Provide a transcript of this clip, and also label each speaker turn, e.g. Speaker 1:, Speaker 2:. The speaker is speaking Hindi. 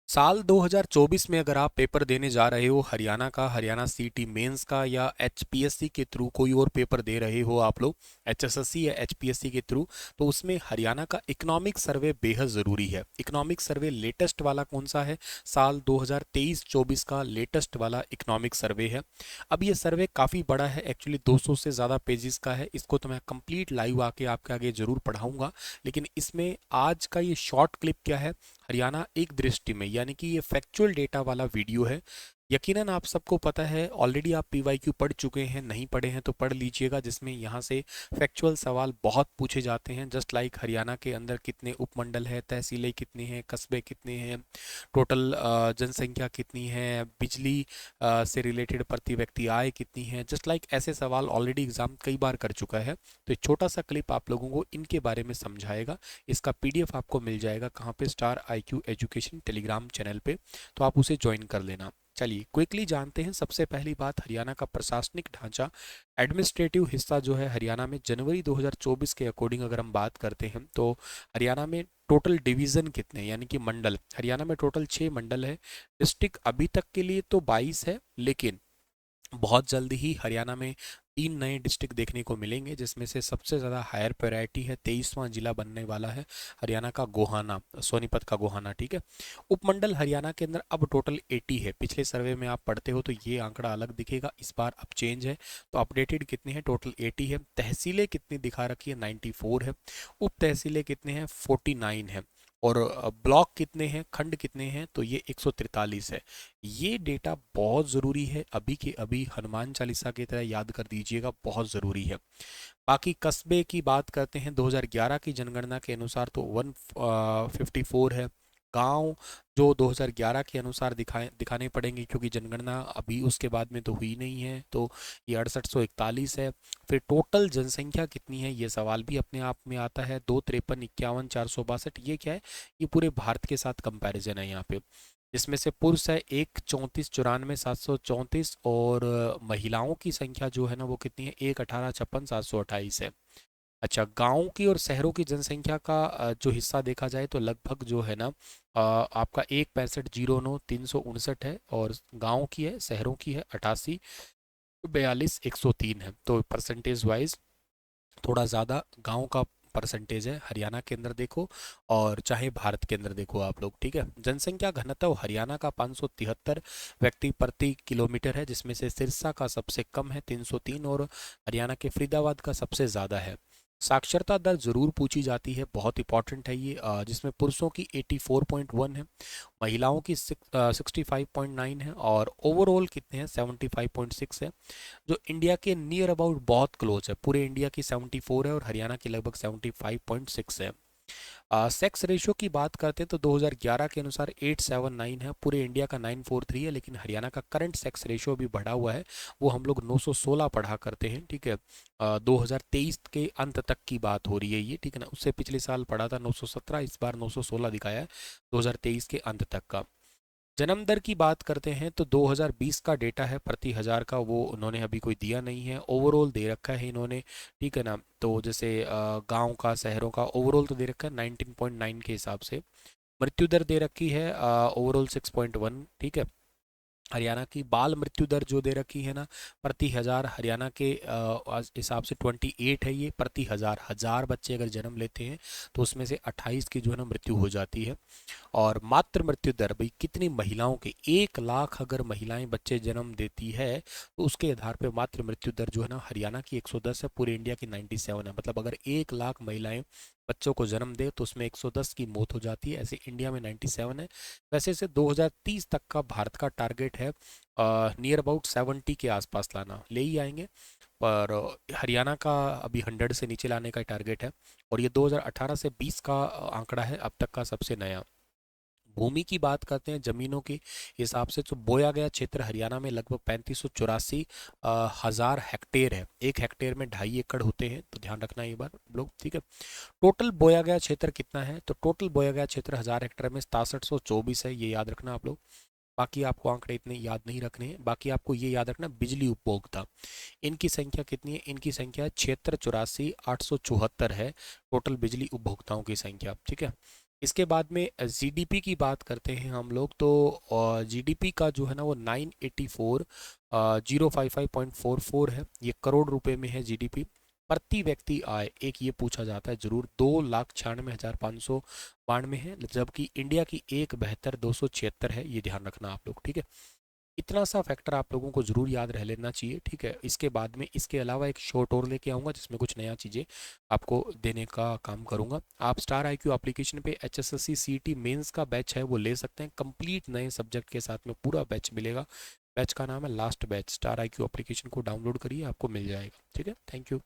Speaker 1: साल 2024 में अगर आप पेपर देने जा रहे हो हरियाणा का, हरियाणा सीटी मेंस का या एचपीएससी के थ्रू कोई और पेपर दे रहे हो आप लोग, एचएसएससी या एचपीएससी के थ्रू, तो उसमें हरियाणा का इकोनॉमिक सर्वे बेहद ज़रूरी है। इकोनॉमिक सर्वे लेटेस्ट वाला कौन सा है? साल 2023-24 का लेटेस्ट वाला इकोनॉमिक सर्वे है। अब ये सर्वे काफ़ी बड़ा है, एक्चुअली 200 से ज़्यादा पेजेस का है। इसको तो मैं कंप्लीट लाइव आके आपके आगे ज़रूर पढ़ाऊँगा, लेकिन इसमें आज का ये शॉर्ट क्लिप क्या है, हरियाणा एक दृष्टि में, यानी कि ये फैक्चुअल डेटा वाला वीडियो है। यकीनन आप सबको पता है, ऑलरेडी आप पीवाईक्यू पढ़ चुके हैं, नहीं पढ़े हैं तो पढ़ लीजिएगा, जिसमें यहाँ से फैक्चुअल सवाल बहुत पूछे जाते हैं। जस्ट लाइक हरियाणा के अंदर कितने उपमंडल है, तहसीलें कितनी हैं, कस्बे कितने हैं, टोटल जनसंख्या कितनी है, बिजली से रिलेटेड प्रति व्यक्ति आय कितनी है, जस्ट लाइक ऐसे सवाल ऑलरेडी एग्जाम कई बार कर चुका है। तो एक छोटा सा क्लिप आप लोगों को इनके बारे में समझाएगा। इसका पीडीएफ आपको मिल जाएगा कहाँ पे? Star IQ education Telegram channel पे, तो आप उसे ज्वाइन कर लेना। चलिए क्विकली जानते हैं। सबसे पहली बात, हरियाणा का प्रशासनिक ढांचा, एडमिनिस्ट्रेटिव हिस्सा जो है हरियाणा में जनवरी 2024 के अकॉर्डिंग अगर हम बात करते हैं तो हरियाणा में टोटल डिवीज़न कितने हैं, यानी कि मंडल, हरियाणा में टोटल 6 मंडल है। डिस्ट्रिक्ट अभी तक के लिए तो 22 है, लेकिन बहुत जल्दी ही हरियाणा में 3 नए डिस्ट्रिक्ट देखने को मिलेंगे, जिसमें से सबसे ज़्यादा हायर प्रायोरिटी है, 23वां जिला बनने वाला है हरियाणा का गोहाना, सोनीपत का गोहाना। ठीक है। उपमंडल हरियाणा के अंदर अब टोटल 80 है। पिछले सर्वे में आप पढ़ते हो तो ये आंकड़ा अलग दिखेगा, इस बार अब चेंज है। तो अपडेटेड कितने हैं? टोटल 80 है। तहसीलें कितनी दिखा रखी है? 94 है। उप तहसीलें कितने हैं? 49 है। और ब्लॉक कितने हैं, खंड कितने हैं? तो ये 143 है। ये डेटा बहुत ज़रूरी है, अभी के अभी हनुमान चालीसा की तरह याद कर दीजिएगा, बहुत ज़रूरी है। बाकी कस्बे की बात करते हैं, 2011 की जनगणना के अनुसार तो 154 है। गांव जो 2011 के अनुसार दिखाने पड़ेंगे, क्योंकि जनगणना अभी उसके बाद में तो हुई नहीं है, तो ये 6841 है। फिर टोटल जनसंख्या कितनी है, ये सवाल भी अपने आप में आता है, 253,51,462। ये क्या है? ये पूरे भारत के साथ कंपैरिजन है यहाँ पे, जिसमें से पुरुष है 1 34 94 734, और महिलाओं की संख्या जो है ना वो कितनी है? 1 18 56 728 है। अच्छा, गांव की और शहरों की जनसंख्या का जो हिस्सा देखा जाए तो लगभग जो है ना आपका 1 65 09 359 है, और गांव की है, शहरों की है 88 42 103 है। तो परसेंटेज वाइज थोड़ा ज़्यादा गांव का परसेंटेज है हरियाणा के अंदर देखो, और चाहे भारत के अंदर देखो आप लोग। ठीक है। जनसंख्या घनत्व हरियाणा का 573 व्यक्ति प्रति किलोमीटर है, जिसमें से सिरसा का सबसे कम है 303, और हरियाणा के फरीदाबाद का सबसे ज़्यादा है। साक्षरता दर जरूर पूछी जाती है, बहुत इंपॉर्टेंट है ये, जिसमें पुरुषों की 84.1 है, महिलाओं की 65.9 है, और ओवरऑल कितने हैं? 75.6 है, जो इंडिया के नियर अबाउट बहुत क्लोज है। पूरे इंडिया की 74 है और हरियाणा की लगभग 75.6 है। सेक्स रेशियो की बात करते हैं तो 2011 के अनुसार 879 है, पूरे इंडिया का 943 है, लेकिन हरियाणा का करंट सेक्स रेशियो भी बढ़ा हुआ है, वो हम लोग 916 पढ़ा करते हैं। ठीक है। 2023 के अंत तक की बात हो रही है ये, ठीक है ना, उससे पिछले साल पढ़ा था 917, इस बार 916 दिखाया है 2023 के अंत तक का। जन्म दर की बात करते हैं तो 2020 का डेटा है प्रति हजार का, वो उन्होंने अभी कोई दिया नहीं है, ओवरऑल दे रखा है इन्होंने। ठीक है ना, तो जैसे गांव का, शहरों का ओवरऑल तो दे रखा है 19.9 के हिसाब से। मृत्यु दर दे रखी है ओवरऑल 6.1। ठीक है। हरियाणा की बाल मृत्यु दर जो दे रखी है ना प्रति हजार, हरियाणा के हिसाब से 28 है ये प्रति हजार। हजार बच्चे अगर जन्म लेते हैं तो उसमें से 28 की जो है ना मृत्यु हो जाती है। और मातृ मृत्यु दर, भाई कितनी महिलाओं के, 1 लाख अगर महिलाएं बच्चे जन्म देती है तो उसके आधार पे मातृ मृत्यु दर जो है ना हरियाणा की 110 है, पूरे इंडिया की 97 है। मतलब अगर 1 लाख महिलाएं बच्चों को जन्म दे तो उसमें 110 की मौत हो जाती है, ऐसे इंडिया में 97 है। वैसे से 2030 तक का भारत का टारगेट है नियर अबाउट 70 के आसपास लाना, ले ही आएंगे, पर हरियाणा का अभी 100 से नीचे लाने का टारगेट है। और ये 2018 से 20 का आंकड़ा है अब तक का सबसे नया। भूमि की बात करते हैं जमीनों के हिसाब से, तो बोया गया क्षेत्र हरियाणा में लगभग 3584 हजार हेक्टेयर है। 1 हेक्टेयर में 2.5 एकड़ होते हैं, तो ध्यान रखना ये बात लोग। ठीक है। टोटल बोया गया क्षेत्र कितना है? तो टोटल बोया गया क्षेत्र 1000 हेक्टेयर में 6724 है, ये याद रखना आप लोग। बाकी आपको आंकड़े इतने याद नहीं रखने हैं, बाकी आपको ये याद रखना बिजली उपभोक्ता, इनकी संख्या कितनी है? इनकी संख्या 7684,874 है, टोटल बिजली उपभोक्ताओं की संख्या। ठीक है। इसके बाद में जीडीपी की बात करते हैं हम लोग, तो जीडीपी का जो है ना वो 984 055.44 है, ये करोड़ रुपए में है जीडीपी। प्रति व्यक्ति आय एक ये पूछा जाता है जरूर, 2,96,592 है, जबकि इंडिया की 1,72,276 है, ये ध्यान रखना आप लोग, ठीक है। इतना सा फैक्टर आप लोगों को जरूर याद रह लेना चाहिए, ठीक है। इसके बाद में इसके अलावा एक शॉर्ट और लेके आऊँगा जिसमें कुछ नया चीज़ें आपको देने का काम करूँगा। आप स्टार आईक्यू एप्लीकेशन पे एचएसएससी सीईटी मेंस का बैच है वो ले सकते हैं, कंप्लीट नए सब्जेक्ट के साथ में पूरा बैच मिलेगा। बैच का नाम है last batch. Star IQ application को डाउनलोड करिए, आपको मिल जाएगा, ठीक है। Thank you.